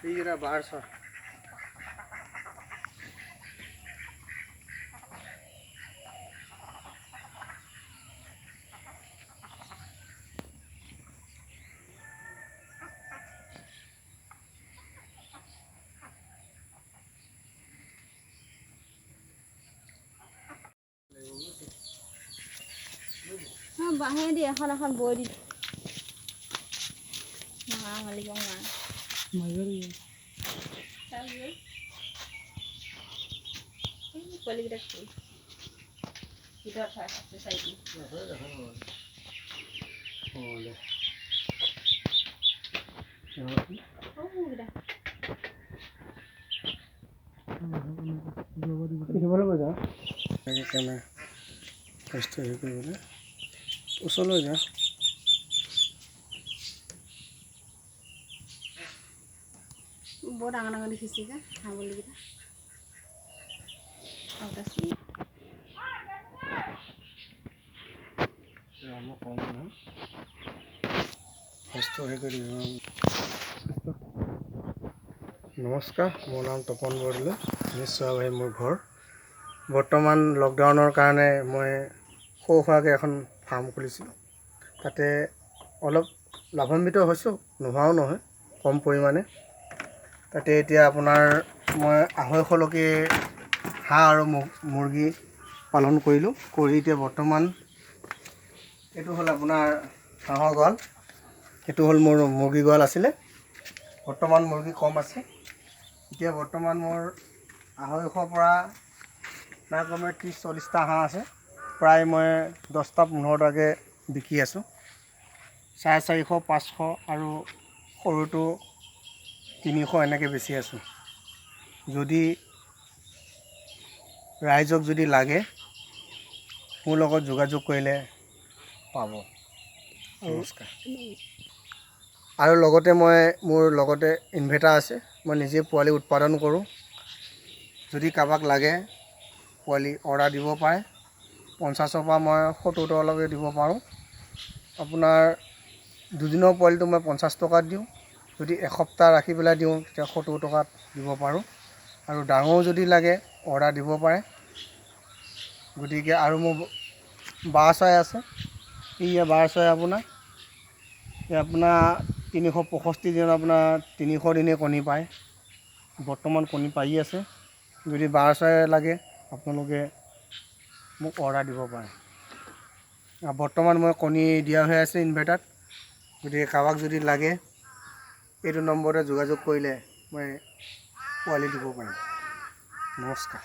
Tira Barça. বাঁহে দি এখন এখন বৈ দি মালিক ওচৰলৈ যা বৰ ডাঙৰ ডাঙৰ দেখিছে যে ছাগলীকেইটা নমস্কাৰ, মোৰ নাম তপন বৰদলৈ। নিশ্চয় ভাই মোৰ ঘৰ। বৰ্তমান লকডাউনৰ কাৰণে মই সৰু সুৰাকৈ এখন ফাৰ্ম খুলিছিলোঁ। তাতে অলপ লাভান্বিত হৈছোঁ, নোহোৱাও নহয়, কম পৰিমাণে। তাতে এতিয়া আপোনাৰ মই 250লৈকে হাঁহ আৰু মুৰ্গী পালন কৰিলোঁ। কৰি এতিয়া বৰ্তমান এইটো হ'ল আপোনাৰ হাঁহৰ গঁৰাল, সেইটো হ'ল মোৰ মুৰ্গী গঁৰাল আছিলে। বৰ্তমান মুৰ্গী কম আছে। এতিয়া বৰ্তমান মোৰ 250ৰ পৰা নাই কমে 30-40টা হাঁহ আছে। প্ৰায় মই 10টা 15টাকৈ বিকি আছোঁ। 450, 500 আৰু সৰুটো 300 এনেকৈ বেচি আছোঁ। যদি ৰাইজক যদি লাগে মোৰ লগত যোগাযোগ কৰিলে পাব। নমস্কাৰ। আৰু লগতে মোৰ লগতে ইনভাৰ্টাৰ আছে, মই নিজে পোৱালি উৎপাদন কৰোঁ। যদি কাৰোবাক লাগে পোৱালি অৰ্ডাৰ দিব পাৰে। 50ৰ পৰা মই 70টালৈকে দিব পাৰোঁ। আপোনাৰ দুদিনৰ পোৱালিটো মই 50 টকাত দিওঁ। যদি এসপ্তাহ ৰাখি পেলাই দিওঁ তেতিয়া 70 টকাত দিব পাৰোঁ। আৰু ডাঙৰ যদি লাগে অৰ্ডাৰ দিব পাৰে। গতিকে আৰু মোৰ বাঁহ চৰাই আছে। বাঁহ চৰাই আপোনাৰ 365 দিনত আপোনাৰ 300 দিনে কণী পায়। বৰ্তমান কণী পাৰি আছে। যদি বাঁহ চৰাই লাগে আপোনালোকে মোক অৰ্ডাৰ দিব পাৰে। বৰ্তমান মই কণী দিয়া হৈ আছে ইনভাৰ্টাৰত। গতিকে কাৰোবাক যদি লাগে এইটো নম্বৰতে যোগাযোগ কৰিলে মই পোৱালি দিব পাৰিম। নমস্কাৰ।